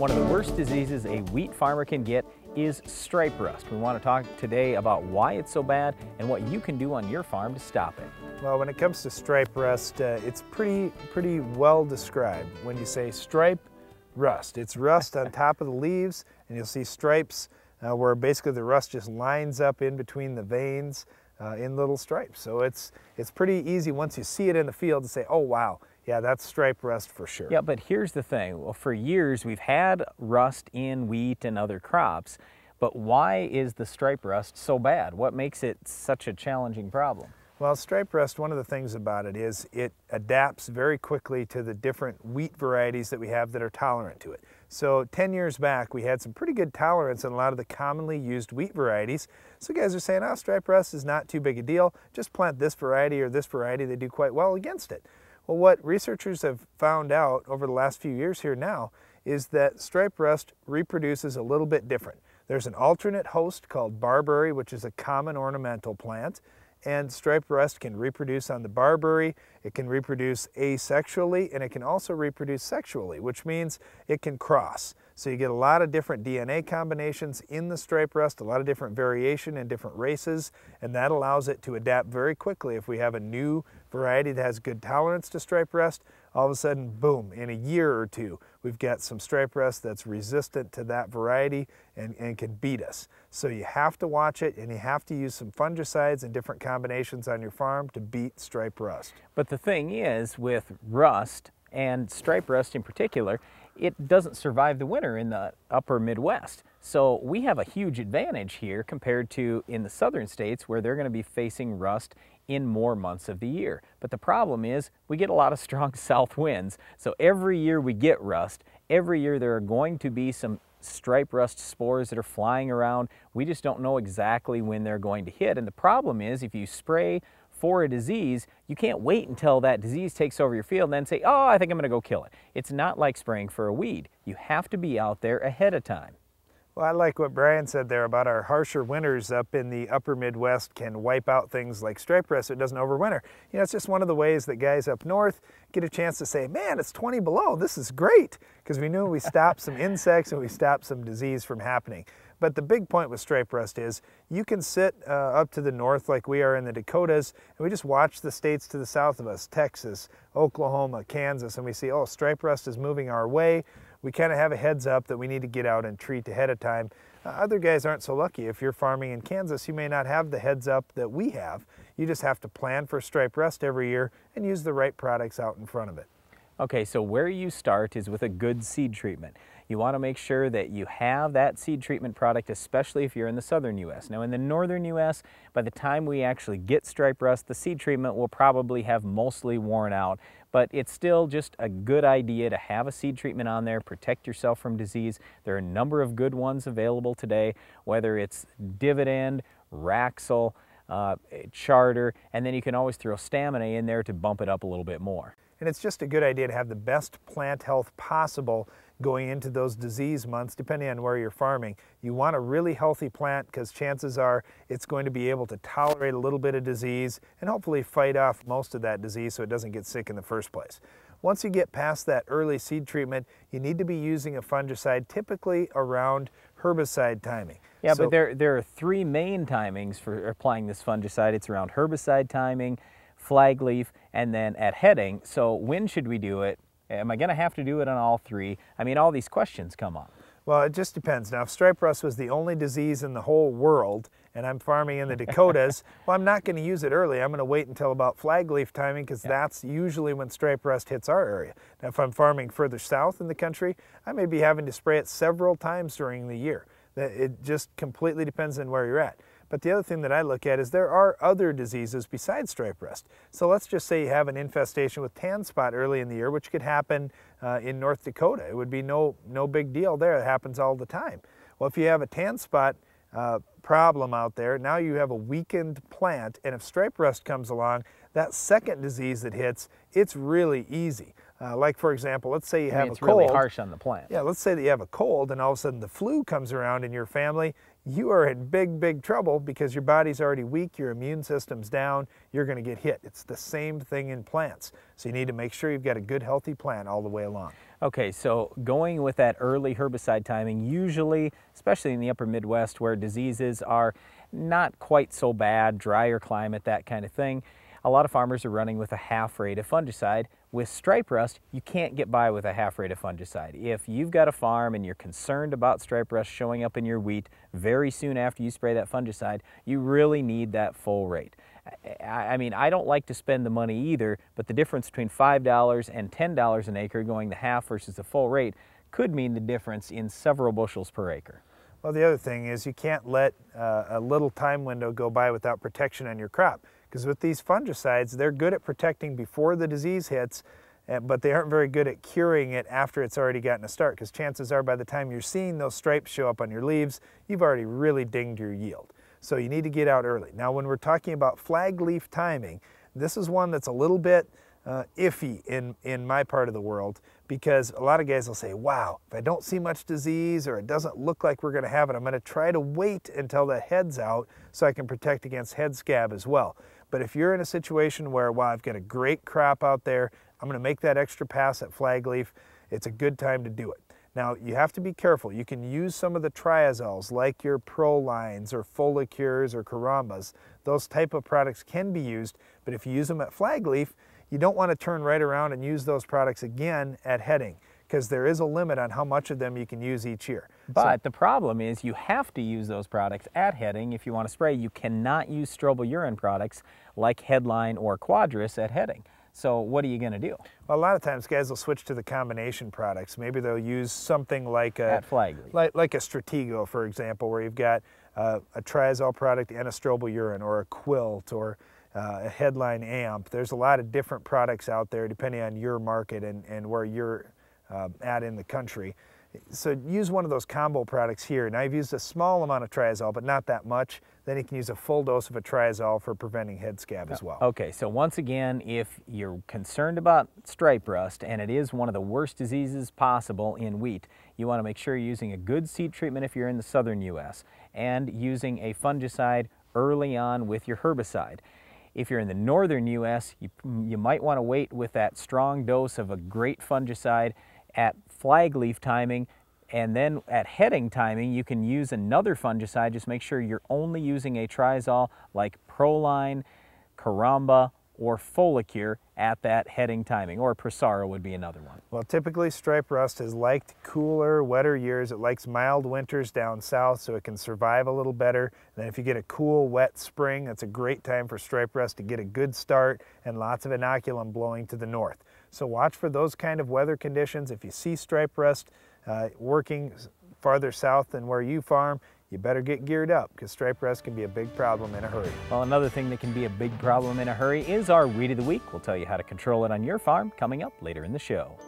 One of the worst diseases a wheat farmer can get is stripe rust. We want to talk today about why it's so bad and what you can do on your farm to stop it. Well, when it comes to stripe rust, it's pretty well described. When you say stripe rust, it's rust on top of the leaves, and you'll see stripes where basically the rust just lines up in between the veins in little stripes. So it's pretty easy once you see it in the field to say, oh wow, yeah, that's stripe rust for sure. Yeah, but here's the thing. Well, for years we've had rust in wheat and other crops, but why is the stripe rust so bad? What makes it such a challenging problem? Well, stripe rust, one of the things about it is it adapts very quickly to the different wheat varieties that we have that are tolerant to it. So 10 years back, we had some pretty good tolerance in a lot of the commonly used wheat varieties. So guys are saying, oh, stripe rust is not too big a deal. Just plant this variety or this variety, they do quite well against it. Well, what researchers have found out over the last few years here now is that stripe rust reproduces a little bit different. There's an alternate host called barberry, which is a common ornamental plant. And stripe rust can reproduce on the barberry, it can reproduce asexually, and it can also reproduce sexually, which means it can cross. So you get a lot of different DNA combinations in the stripe rust, a lot of different variation in different races, and that allows it to adapt very quickly. If we have a new variety that has good tolerance to stripe rust, all of a sudden, boom, in a year or two, we've got some stripe rust that's resistant to that variety and can beat us. So you have to watch it, and you have to use some fungicides and different combinations on your farm to beat stripe rust. But the thing is, with rust, and stripe rust in particular, it doesn't survive the winter in the upper Midwest. So we have a huge advantage here compared to in the southern states where they're going to be facing rust in more months of the year. But the problem is we get a lot of strong south winds. So every year we get rust, every year there are going to be some stripe rust spores that are flying around. We just don't know exactly when they're going to hit. And the problem is if you spray for a disease, you can't wait until that disease takes over your field and then say, oh, I think I'm going to go kill it. It's not like spraying for a weed. You have to be out there ahead of time. Well, I like what Brian said there about our harsher winters up in the upper Midwest can wipe out things like stripe rust so it doesn't overwinter. You know, it's just one of the ways that guys up north get a chance to say, man, it's 20 below, this is great, because we knew we stopped some insects and we stopped some disease from happening. But the big point with stripe rust is you can sit up to the north like we are in the Dakotas, and we just watch the states to the south of us, Texas, Oklahoma, Kansas, and we see, oh, stripe rust is moving our way. We kind of have a heads up that we need to get out and treat ahead of time. Other guys aren't so lucky. If you're farming in Kansas, you may not have the heads up that we have. You just have to plan for stripe rust every year and use the right products out in front of it. Okay, so where you start is with a good seed treatment. You want to make sure that you have that seed treatment product, especially if you're in the southern U.S. Now in the northern U.S., by the time we actually get stripe rust, the seed treatment will probably have mostly worn out, but it's still just a good idea to have a seed treatment on there, protect yourself from disease. There are a number of good ones available today, whether it's Dividend, Raxel, Charter, and then you can always throw Stamina in there to bump it up a little bit more. And it's just a good idea to have the best plant health possible going into those disease months, depending on where you're farming. You want a really healthy plant because chances are it's going to be able to tolerate a little bit of disease and hopefully fight off most of that disease so it doesn't get sick in the first place. Once you get past that early seed treatment, you need to be using a fungicide typically around herbicide timing. Yeah, but there are three main timings for applying this fungicide. It's around herbicide timing, flag leaf, and then at heading. So when should we do it? Am I going to have to do it on all three? I mean, all these questions come up. Well, it just depends. Now, if stripe rust was the only disease in the whole world, and I'm farming in the Dakotas, well, I'm not going to use it early. I'm going to wait until about flag leaf timing because that's usually when stripe rust hits our area. Now, if I'm farming further south in the country, I may be having to spray it several times during the year. It just completely depends on where you're at. But the other thing that I look at is there are other diseases besides stripe rust. So let's just say you have an infestation with tan spot early in the year, which could happen in North Dakota. It would be no big deal there. It happens all the time. Well, if you have a tan spot problem out there, now you have a weakened plant, and if stripe rust comes along, that second disease that hits, it's really easy. Like for example, let's say you have a it's cold. really harsh on the plant. Yeah, let's say that you have a cold and all of a sudden the flu comes around in your family. You are in big trouble because your body's already weak, your immune system's down, you're going to get hit. It's the same thing in plants. So you need to make sure you've got a good healthy plant all the way along. Okay, so going with that early herbicide timing, usually, especially in the upper Midwest where diseases are not quite so bad, drier climate, that kind of thing, a lot of farmers are running with a half rate of fungicide. With stripe rust, you can't get by with a half rate of fungicide. If you've got a farm and you're concerned about stripe rust showing up in your wheat very soon after you spray that fungicide, you really need that full rate. I mean, I don't like to spend the money either, but the difference between $5 and $10 an acre going the half versus the full rate could mean the difference in several bushels per acre. Well, the other thing is you can't let a little time window go by without protection on your crop. Because with these fungicides, they're good at protecting before the disease hits, but they aren't very good at curing it after it's already gotten a start. Because chances are by the time you're seeing those stripes show up on your leaves, you've already really dinged your yield. So you need to get out early. Now when we're talking about flag leaf timing, this is one that's a little bit iffy in my part of the world, because a lot of guys will say, wow, if I don't see much disease or it doesn't look like we're going to have it, I'm going to try to wait until the head's out so I can protect against head scab as well. But if you're in a situation where, wow, I've got a great crop out there, I'm going to make that extra pass at flag leaf, it's a good time to do it. Now, you have to be careful. You can use some of the triazoles like your Prolines or Folicures or Carambas. Those type of products can be used, but if you use them at flag leaf, you don't want to turn right around and use those products again at heading, because there is a limit on how much of them you can use each year. But the problem is you have to use those products at heading if you want to spray. You cannot use strobilurin products like Headline or Quadris at heading. So what are you going to do? Well, a lot of times guys will switch to the combination products. Maybe they'll use something like at flag leaf. like a Stratego, for example, where you've got a triazole product and a strobilurin, or a Quilt, or a Headline Amp. There's a lot of different products out there depending on your market and where you're at in the country. So use one of those combo products here. Now I've used a small amount of triazole, but not that much. Then you can use a full dose of a triazole for preventing head scab as well. Okay, so once again, if you're concerned about stripe rust, and it is one of the worst diseases possible in wheat, you want to make sure you're using a good seed treatment if you're in the southern U.S., and using a fungicide early on with your herbicide. If you're in the northern U.S., you might want to wait with that strong dose of a great fungicide at flag leaf timing, and then at heading timing you can use another fungicide. Just make sure you're only using a triazole like Proline, Caramba, or Folicure at that heading timing, or Prosaro would be another one. Well, typically stripe rust has liked cooler, wetter years. It likes mild winters down south so it can survive a little better. And then if you get a cool, wet spring, that's a great time for stripe rust to get a good start and lots of inoculum blowing to the north. So watch for those kind of weather conditions. If you see stripe rust working farther south than where you farm, you better get geared up, because stripe rust can be a big problem in a hurry. Well, another thing that can be a big problem in a hurry is our Weed of the Week. We'll tell you how to control it on your farm coming up later in the show.